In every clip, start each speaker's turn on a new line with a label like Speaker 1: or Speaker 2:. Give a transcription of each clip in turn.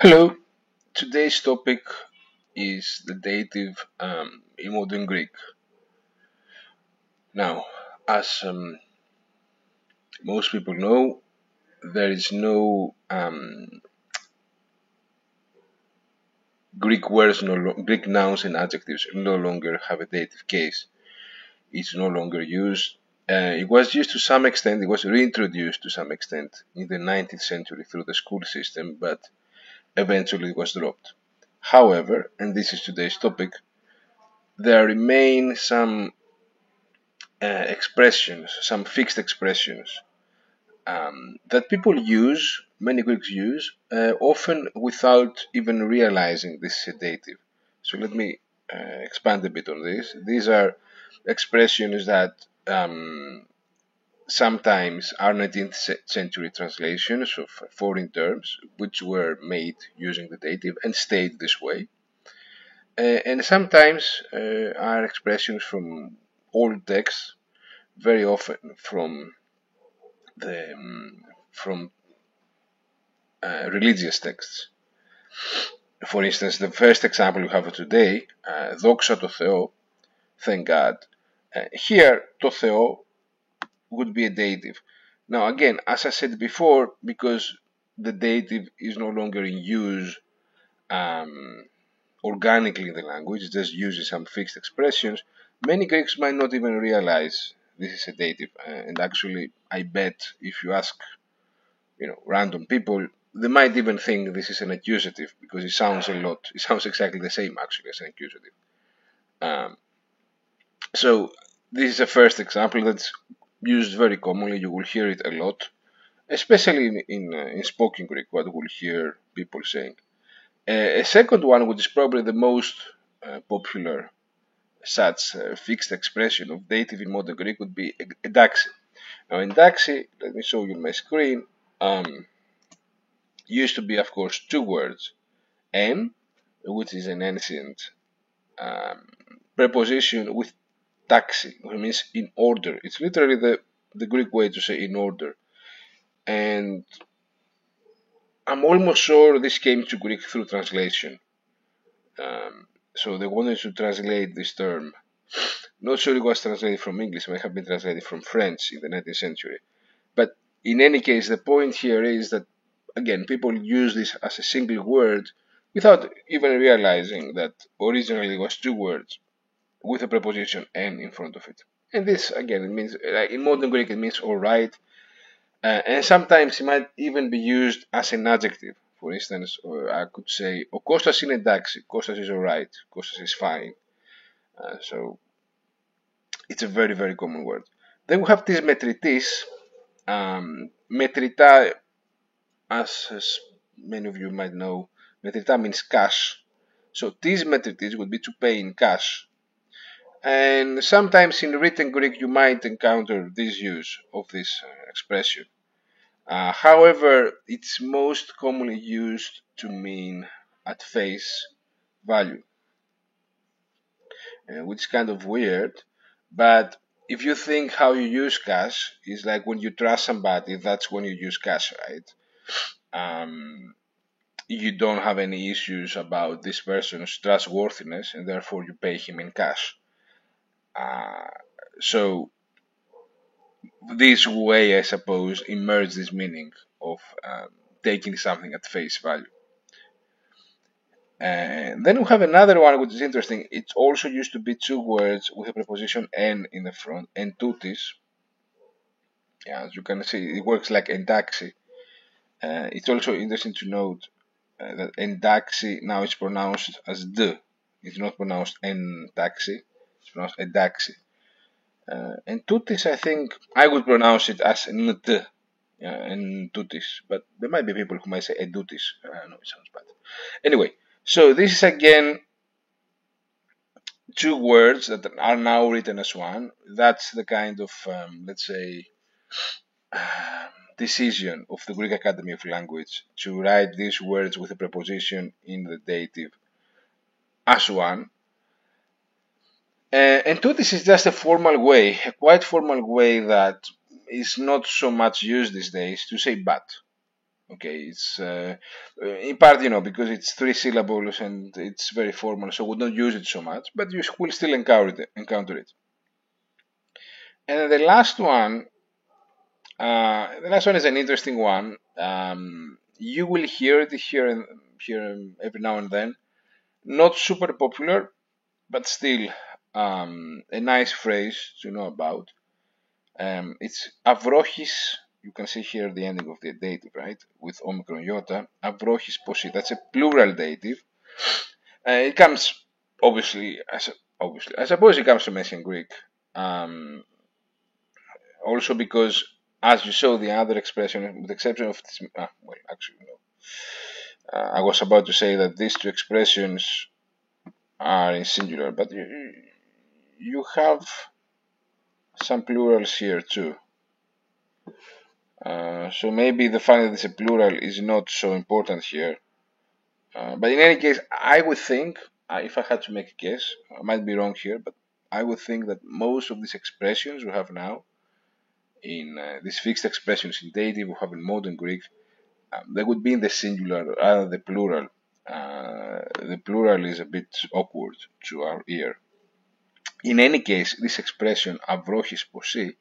Speaker 1: Hello, today's topic is the dative in modern Greek. Now, as most people know, there is no Greek words, Greek nouns and adjectives no longer have a dative case. It's no longer used. It was used to some extent, it was reintroduced to some extent in the 19th century through the school system, but eventually it was dropped. However, and this is today's topic, there remain some expressions, some fixed expressions that people use, many Greeks use, often without even realizing this is sedative. So let me expand a bit on this. These are expressions that sometimes are 19th century translations of foreign terms, which were made using the dative and stayed this way. And sometimes are expressions from old texts, very often the from religious texts. For instance, the first example we have today, "Δόξα τω Θεώ," thank God. Here, "το Θεό" would be a dative. Now, again, as I said before, because the dative is no longer in use um, organically in the language, it just uses some fixed expressions, many Greeks might not even realize this is a dative. And actually, I bet if you ask random people, they might even think this is an accusative because it sounds exactly the same actually as an accusative. Um, so this is a first example that's used very commonly. You will hear it a lot, especially in spoken Greek, what you will hear people saying. A second one, which is probably the most popular such fixed expression of dative in modern Greek, would be edaxi. Now, edaxi, let me show you my screen. Used to be, of course, two words, en, which is an ancient um, preposition with taxi, which means in order. It's literally the Greek way to say in order. And I'm almost sure this came to Greek through translation. So they wanted to translate this term. Not sure it was translated from English, it might have been translated from French in the 19th century. But in any case, the point here is that, again, people use this as a single word without even realizing that originally it was two words with a preposition "n" in front of it. And this, again, it means, in modern Greek, it means alright. And sometimes it might even be used as an adjective. For instance, I could say, "Ο Κώστας είναι εντάξει." Costas is alright. Costas is fine. So it's a very, very common word. Then we have this metritis. Metrita, as many of you might know, metrita means cash. So this metritis would be to pay in cash. And sometimes in written Greek you might encounter this use of this expression. However, it's most commonly used to mean at face value, which is kind of weird. But if you think how you use cash, is like when you trust somebody, that's when you use cash, right? Um, you don't have any issues about this person's trustworthiness, and therefore you pay him in cash. Uh, so this way, I suppose, emerged this meaning of taking something at face value. And then we have another one which is interesting. It also used to be two words with a preposition "n" in the front, "entutis." Yeah, as you can see, it works like "entaxi." It's also interesting to note that "entaxi" now is pronounced as "d." It's not pronounced "entaxi." It's pronounced "edaxi." And "tutis," I think I would pronounce it as "nt." And "tutis," but there might be people who might say "edutis." No, it sounds bad. Anyway, so this is again two words that are now written as one. That's the kind of, let's say, decision of the Greek Academy of Language to write these words with a preposition in the dative as one. And two, this is just a formal way, a quite formal way that is not so much used these days to say but. Okay, it's in part, because it's three syllables and it's very formal, so we don't use it so much, but you will still encounter it. And then the last one is an interesting one. You will hear it here every now and then. Not super popular, but still a nice phrase to know about. It's avrochis. You can see here the ending of the dative, right? With omicron iota. Avrochis posi. That's a plural dative. It comes obviously. I suppose it comes from ancient Greek. Also because, as you saw, the other expression, with the exception of this, well, actually no. I was about to say that these two expressions are in singular, but you have some plurals here too. So maybe the fact that it's a plural is not so important here. But in any case, I would think, if I had to make a guess, I might be wrong here, but I would think that most of these expressions we have now, in these fixed expressions in dative we have in modern Greek, they would be in the singular rather than the plural. The plural is a bit awkward to our ear. In any case, this expression avrochis posi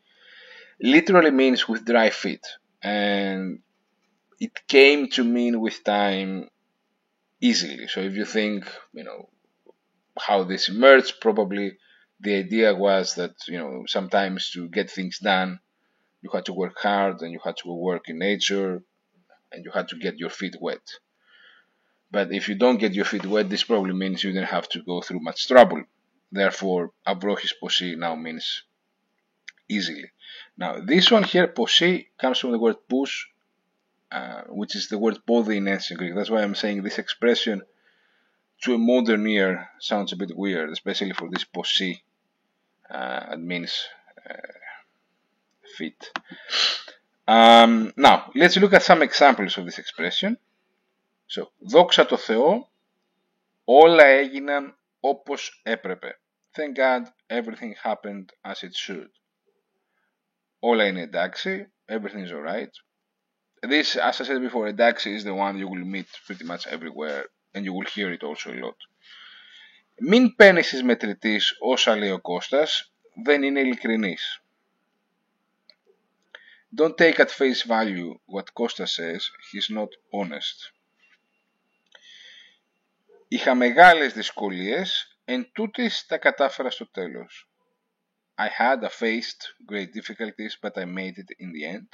Speaker 1: literally means with dry feet, and it came to mean with time easily. So if you think, how this emerged, probably the idea was that, sometimes to get things done, you had to work hard and you had to go work in nature and you had to get your feet wet. But if you don't get your feet wet, this probably means you didn't have to go through much trouble. Therefore, avrochis posi now means easily. Now, this one here, posi, comes from the word pous, which is the word body in ancient Greek. That's why I'm saying this expression to a modern ear sounds a bit weird, especially for this posi. It means feet. Now, let's look at some examples of this expression. So, δόξα τω Θεώ, όλα έγιναν όπως έπρεπε. Thank God, everything happened as it should. Όλα είναι εντάξει, everything is alright. This, as I said before, εντάξει is the one you will meet pretty much everywhere and you will hear it also a lot. Μην παίρνεις μετρητής όσα λέει ο Κώστας, δεν είναι ειλικρινής. Don't take at face value what Costas says, he's not honest. Είχα μεγάλες δυσκολίες, εν τούτης τα κατάφερα στο τέλος. I had faced great difficulties, but I made it in the end.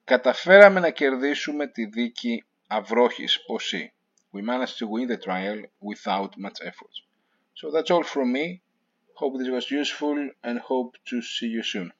Speaker 1: Καταφέραμε να κερδίσουμε τη δίκη αυρόχης ποσή. We managed to win the trial without much effort. So that's all from me. Hope this was useful and hope to see you soon.